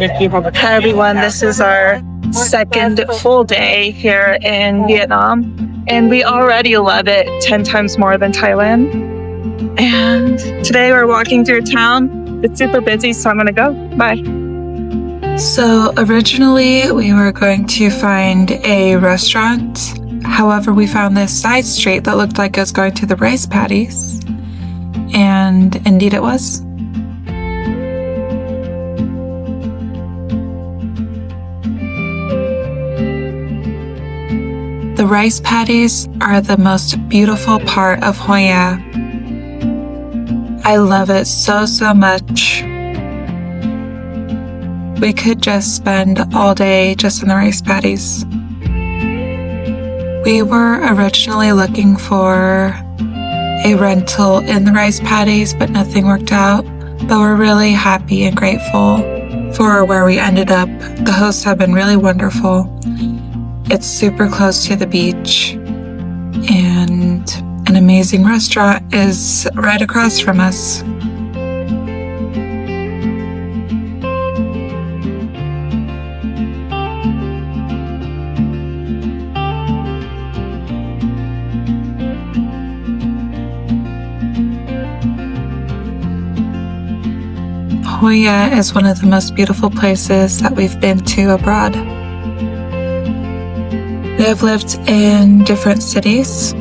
Hi everyone, this is our second full day here in Vietnam, and we already love it 10 times more than Thailand. And today we're walking through town. It's super busy, so I'm gonna go. Bye. So originally we were going to find a restaurant. However, we found this side street that looked like it was going to the Rice Paddies. And indeed it was. The Rice Paddies are the most beautiful part of Hoi An. I love it so much. We could just spend all day just in the Rice Paddies. We were originally looking for a rental in the Rice Paddies, but nothing worked out. But we're really happy and grateful for where we ended up. The hosts have been really wonderful. It's super close to the beach, and an amazing restaurant is right across from us. Hoi An is one of the most beautiful places that we've been to abroad. We have lived in different cities,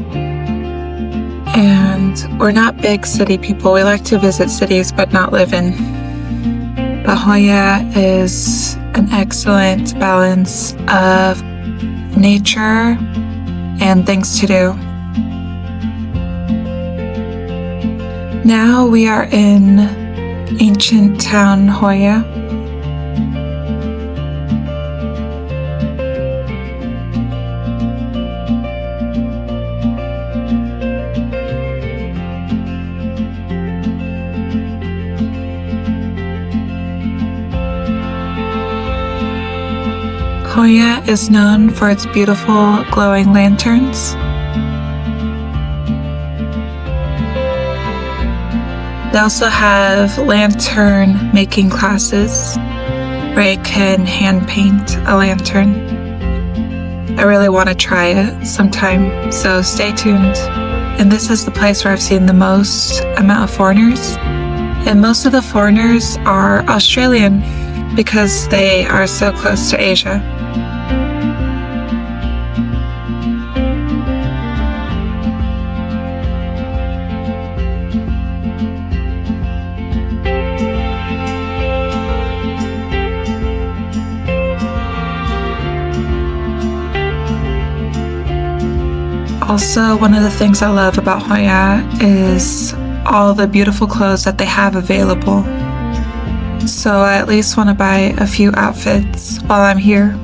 and we're not big city people. We like to visit cities but not live in. But Hoi An is an excellent balance of nature and things to do. Now we are in ancient town Hoi An. Hoi An is known for its beautiful glowing lanterns. They also have lantern making classes where you can hand paint a lantern. I really want to try it sometime, so stay tuned. And this is the place where I've seen the most amount of foreigners. And most of the foreigners are Australian because they are so close to Asia. Also, one of the things I love about Hoi An is all the beautiful clothes that they have available. So I at least want to buy a few outfits while I'm here.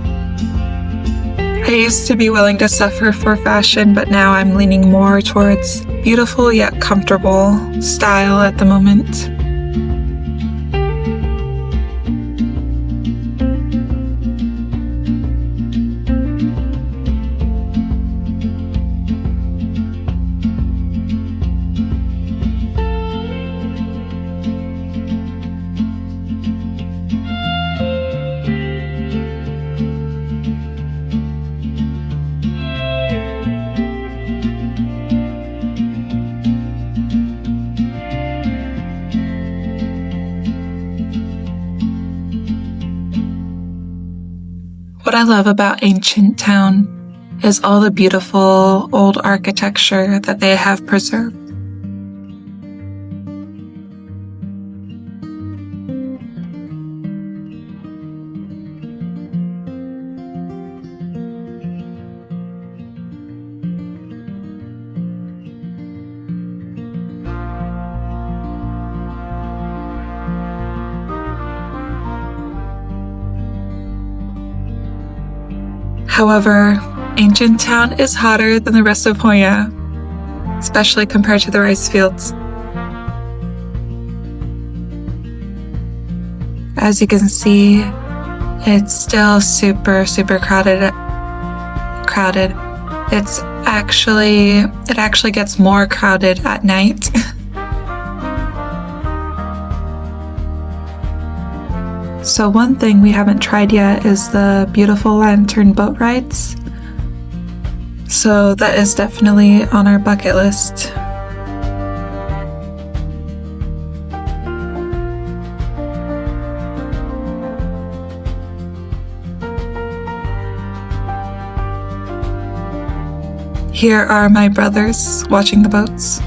I used to be willing to suffer for fashion, but now I'm leaning more towards beautiful yet comfortable style at the moment. What I love about Ancient Town is all the beautiful old architecture that they have preserved. However, Ancient Town is hotter than the rest of Hoi An, especially compared to the rice fields. As you can see, it's still super crowded. It actually gets more crowded at night. So one thing we haven't tried yet is the beautiful lantern boat rides. So that is definitely on our bucket list. Here are my brothers watching the boats.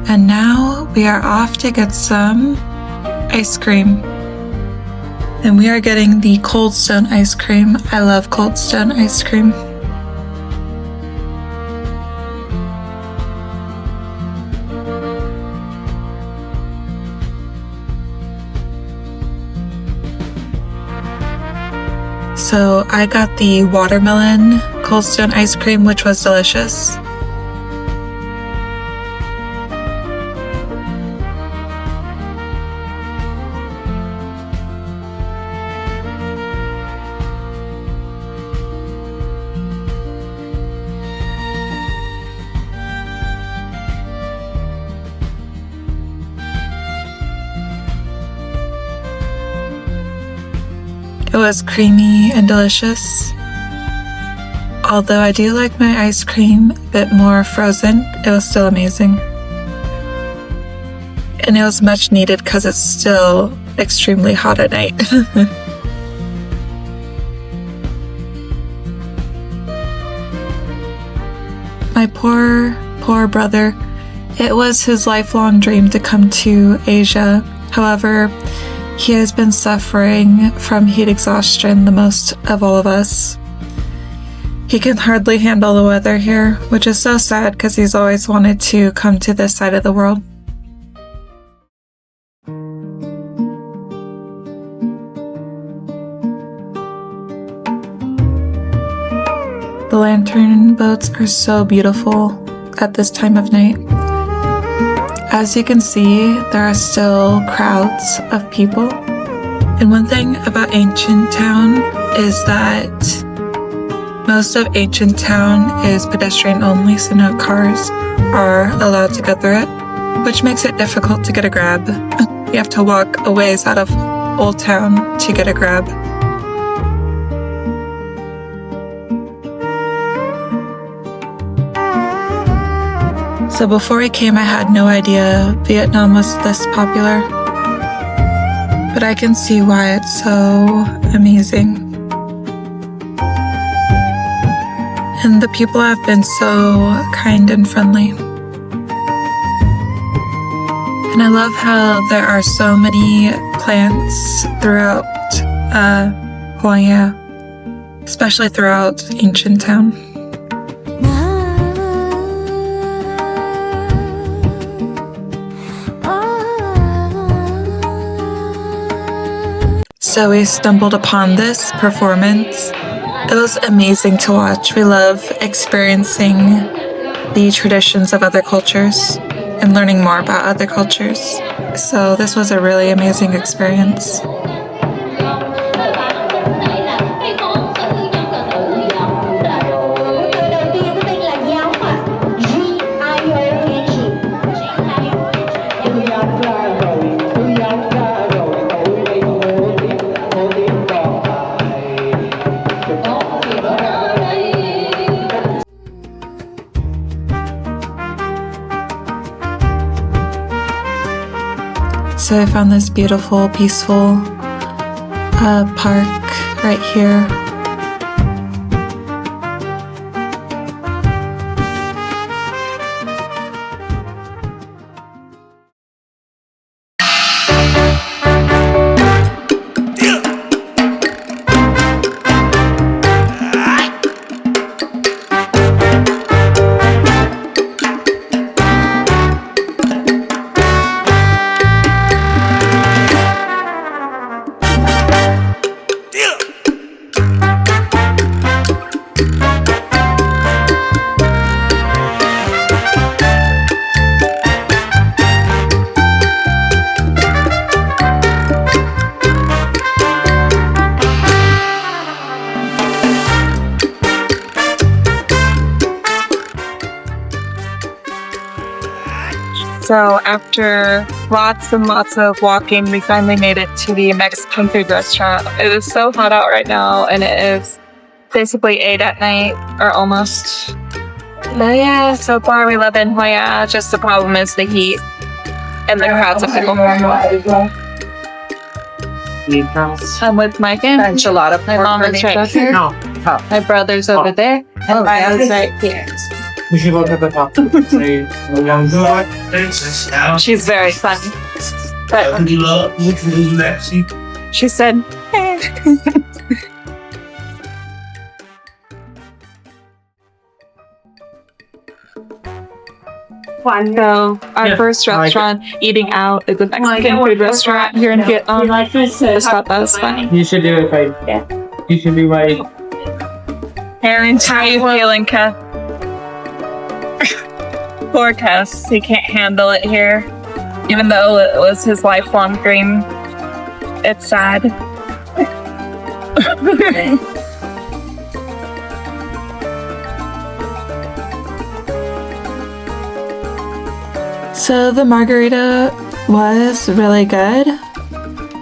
And now we are off to get some ice cream. And we are getting the Cold Stone ice cream. I love Cold Stone ice cream. So I got the watermelon Cold Stone ice cream, which was delicious. It was creamy and delicious. Although I do like my ice cream a bit more frozen, it was still amazing. And it was much needed because it's still extremely hot at night. My poor brother. It was his lifelong dream to come to Asia. However, he has been suffering from heat exhaustion the most of all of us. He can hardly handle the weather here, which is so sad because he's always wanted to come to this side of the world. The lantern boats are so beautiful at this time of night. As you can see, there are still crowds of people. And one thing about Ancient Town is that most of Ancient Town is pedestrian only, so no cars are allowed to go through it, which makes it difficult to get a grab. You have to walk a ways out of Old Town to get a grab. So before I came, I had no idea Vietnam was this popular, but I can see why it's so amazing. And the people have been so kind and friendly. And I love how there are so many plants throughout Hoi An, especially throughout Ancient Town. So we stumbled upon this performance. It was amazing to watch. We love experiencing the traditions of other cultures and learning more about other cultures. So this was a really amazing experience. So I found this beautiful, peaceful park right here. So after lots and lots of walking, we finally made it to the Mexican food restaurant. It is so hot out right now, and it is basically 8 at night, or almost. But yeah, so far we love in Hoi An. Just the problem is the heat and the crowds of people. I'm with my family. Enchilada. My mom is right here. No. My brother's over there. And my aunt's right here. We should go to the top. Say, She's very funny. But she said, so our first restaurant eating out is a Mexican food restaurant here in Vietnam. I just thought that was funny. you should do it like, you should do like, Aaron, how are you feeling, Kath? Poor Cass, he can't handle it here. Even though it was his lifelong dream, it's sad. So the margarita was really good.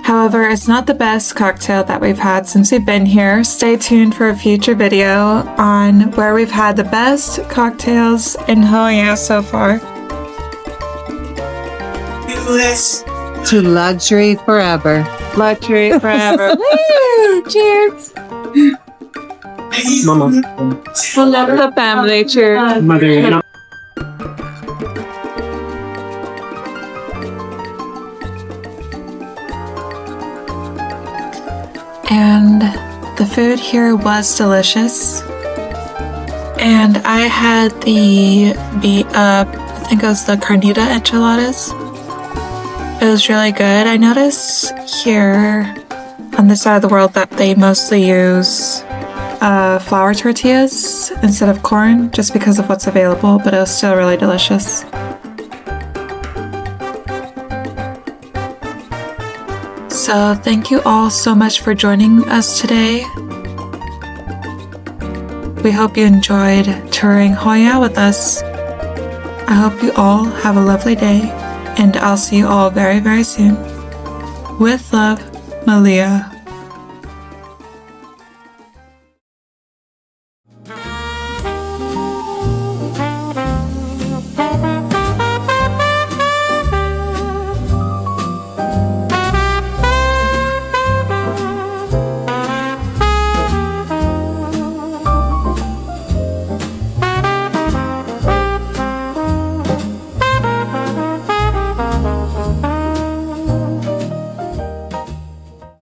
However, it's not the best cocktail that we've had since we've been here. Stay tuned for a future video on where we've had the best cocktails in Hoi An so far. To luxury forever. Luxury forever. Woo! Cheers! Mama. We'll love the family. Cheers. Mother, And the food here was delicious. And I had the I think it was the carnita enchiladas. It was really good. I noticed here on this side of the world that they mostly use flour tortillas instead of corn just because of what's available, but it was still really delicious. So thank you all so much for joining us today. We hope you enjoyed touring Hoi An with us. I hope you all have a lovely day, and I'll see you all very, very soon. With love, Maliah.